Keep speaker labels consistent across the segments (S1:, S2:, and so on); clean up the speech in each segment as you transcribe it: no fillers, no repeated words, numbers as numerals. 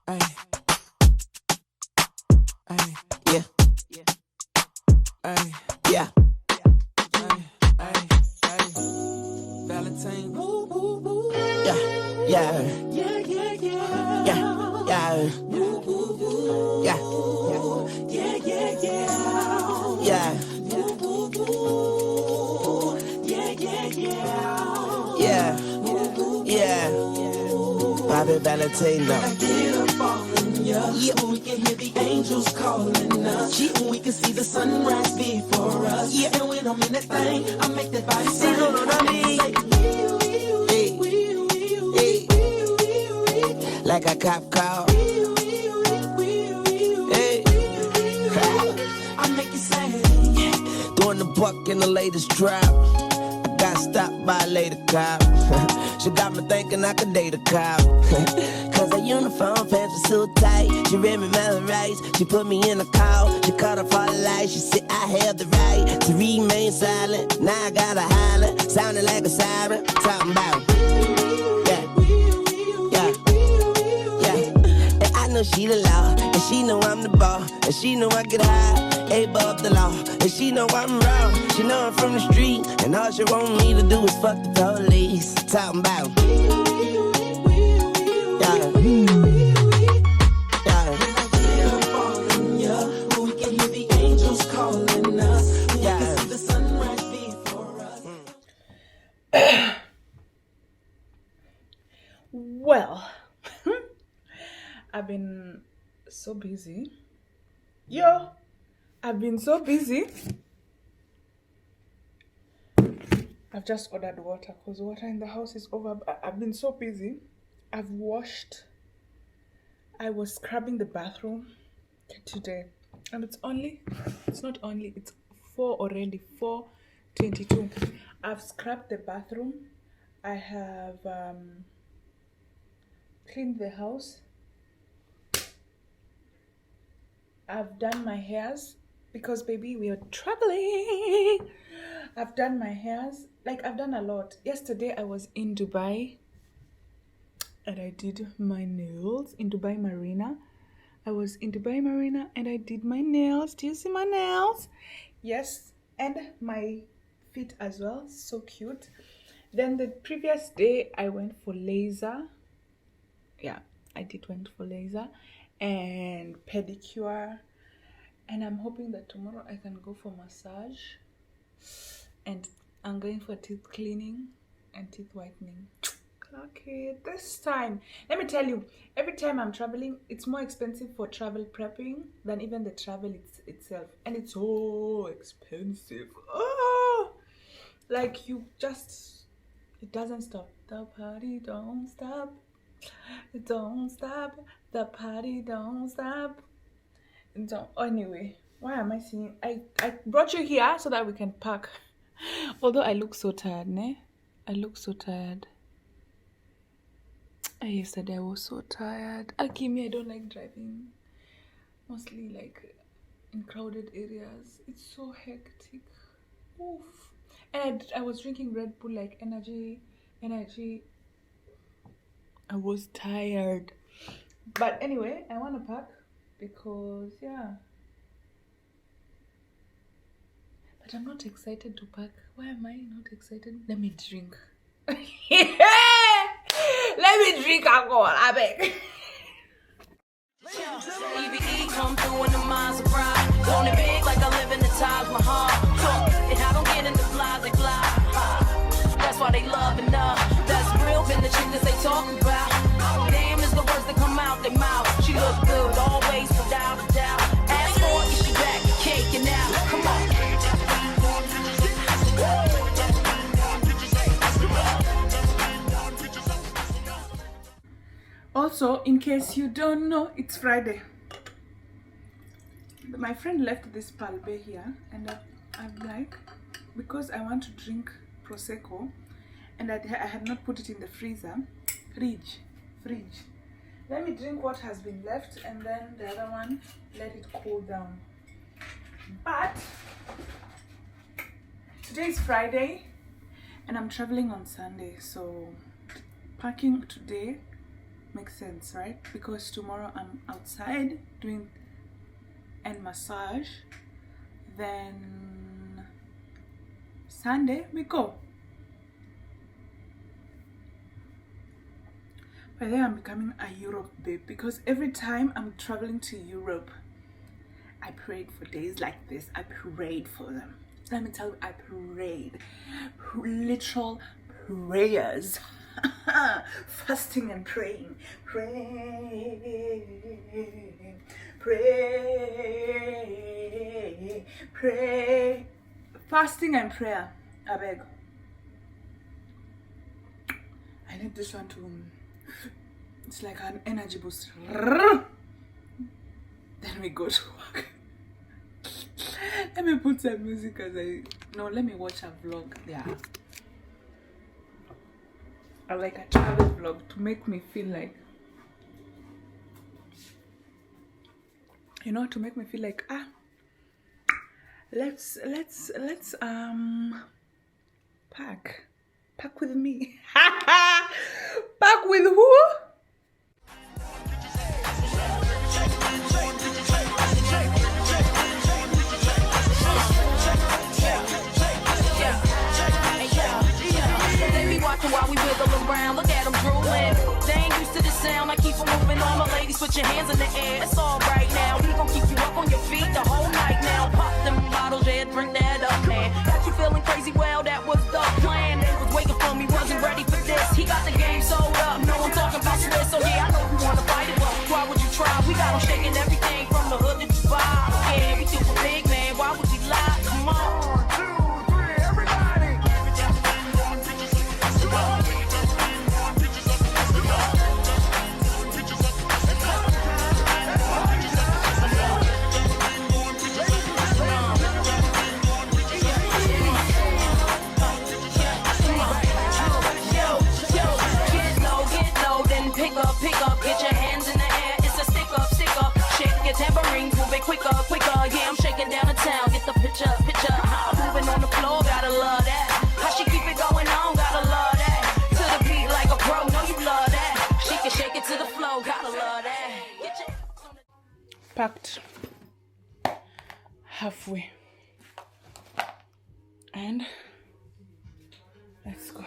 S1: Ay, ay, yeah, ay, yeah, ay, ay, ay. Valentine, yeah, yeah, yeah, yeah, yeah, yeah, yeah, yeah, yeah, yeah, yeah, yeah. Yeah, yeah, Bobby Valentino. Yeah, we can hear the angels calling us. Yeah, we can see the sunrise before us. Yeah, and when I'm in that thing, I make that body sing. You know what I mean? Hey, like a cop call. Hey, I make it sing. Throwing the buck in the latest drop. Got stopped by a lady cop. She got me thinking I could date a cop. Cause her uniform pants were so tight. She read me my rights. She put me in a call. She cut off all the lights. She said I have the right to remain silent. Now I gotta holler, sounding like a siren. Talking about, yeah, yeah, yeah. And I know she the law, and she know I'm the ball, and she know I get high. Above the law, and she know I'm wrong. She know I'm from the street, and all she want me to do is fuck the police. Talking about, yeah, yeah. We can hear the angels calling us. We can see the sunrise before us.
S2: Well, I've been so busy. Yo. I've been so busy. I've just ordered water because water in the house is over. I've been so busy. I've washed. I was scrubbing the bathroom today. And it's not only, it's 4 already, 4:22. I've scrubbed the bathroom. I have cleaned the house. I've done my hairs. Because baby, we are traveling. I've done my hairs. Like I've done a lot. Yesterday I was in Dubai and I did my nails in Dubai Marina. I was in Dubai Marina and I did my nails. Do you see my nails? Yes. And my feet as well. So cute. Then the previous day I went for laser. Yeah, I went for laser and pedicure. And I'm hoping that tomorrow I can go for massage. And I'm going for teeth cleaning and teeth whitening. Okay, this time, let me tell you, every time I'm traveling, it's more expensive for travel prepping than even the travel itself. And it's so expensive. Oh, like you just, it doesn't stop. The party don't stop. It don't stop. The party don't stop. So anyway, why am I singing? I brought you here so that we can pack. Although I look so tired, ne? I look so tired. Yesterday I was so tired. Akimi, I don't like driving. Mostly like in crowded areas. It's so hectic. Oof. And I was drinking Red Bull like energy. I was tired. But anyway, I want to pack. Because yeah, but I'm not excited to pack. Why am I not excited? Let me drink. Let me drink alcohol, I beg. EVE come through in the minds of pride. Own it big like I live in the Taj Mahal. And I don't get in the flies they fly. That's why they love and that's real. Been the shit that they talk about. Damn is the words that come out their mouth. She look good always without a doubt. Ask for it, she back, cake and now. Come on. Also, in case you don't know, it's Friday. My friend left this palbe here, and I'm like, because I want to drink prosecco, and I had not put it in the fridge. Let me drink what has been left, and then the other one, let it cool down. But today is Friday, and I'm traveling on Sunday, so packing today makes sense, right? Because tomorrow I'm outside doing and massage, then Sunday we go. But then I'm becoming a Europe babe, because every time I'm traveling to Europe, I prayed for days like this. I prayed for them. Let me tell you, I prayed. Literal prayers. Fasting and praying. Pray. Fasting and prayer. I beg. I need this one to... It's like an energy boost. Then we go to work. Let me put some music as let me watch a vlog. Yeah. I like a travel vlog to make me feel like, to make me feel like, let's pack with me. Pack with who?
S1: While we wiggle around, look at them drooling. They ain't used to the sound. I keep them moving on. My ladies, put your hands in the air. It's all right now. We gon' keep you up on your feet the whole night now. Pop them bottles, yeah, drink that up, man. Got you feeling crazy? Well, that was the plan. They was waiting for me, wasn't ready for this. He got the game sold up. No, I'm talking about Swiss. So yeah, I know you wanna fight it, but why would you try? We got them shaking everything from the hood to Dubai. Yeah, we do a big man. Why would we lie? Come on. Pick up, get your hands in the air. It's a stick up. Shake your tambourines, move it quicker. Yeah, I'm shaking down the town. Get the picture. Moving on the floor, gotta love that. How she keep it going on, gotta love that. To the beat like a pro, know you love that. She can shake it to the flow, gotta love that.
S2: Packed halfway, and let's go.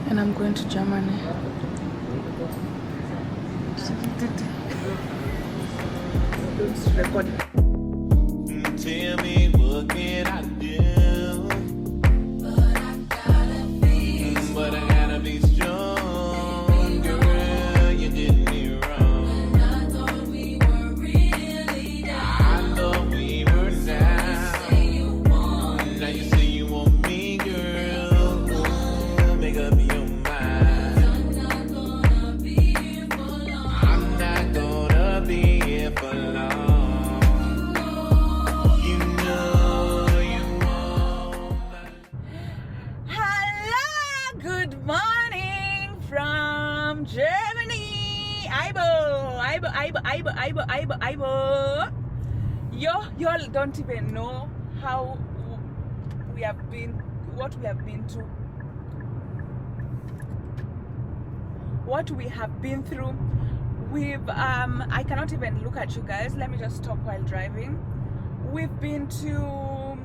S2: And I'm going to Germany. Don't record.
S1: Tell me what can I do? But I gotta be strong, girl. You did me wrong. I thought we were really down. I thought we were down. Now you say you want me, girl. Make up your mind. I'm not gonna be here for long. I'm not gonna be here for long.
S2: Good morning from Germany. Aibo. Y'all don't even know how we have been, what we have been through. What we have been through. I cannot even look at you guys. Let me just stop while driving. We've been to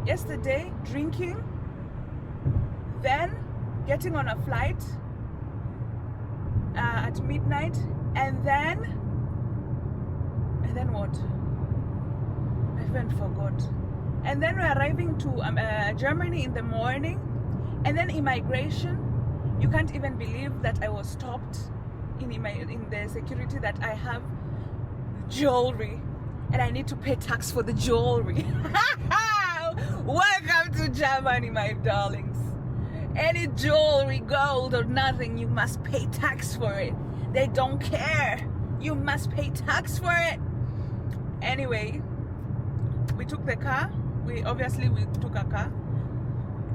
S2: yesterday drinking, then getting on a flight at midnight, and then what? I even forgot. And then we're arriving to Germany in the morning, and then immigration. You can't even believe that I was stopped in the security that I have jewelry, and I need to pay tax for the jewelry. Welcome to Germany, my darlings. Any jewelry, gold or nothing, you must pay tax for it. They don't care. You must pay tax for it. Anyway, we took the car. We took a car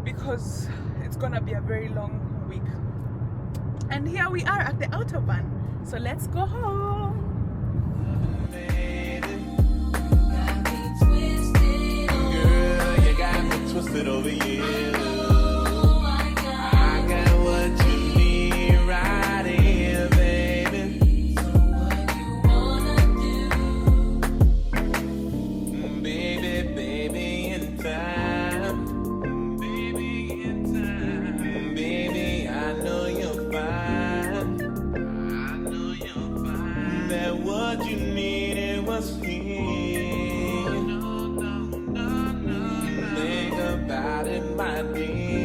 S2: because it's gonna be a very long week. And here we are at the Autobahn. So let's go home.
S1: Girl, you got me twisted over you. Think about it, my dear.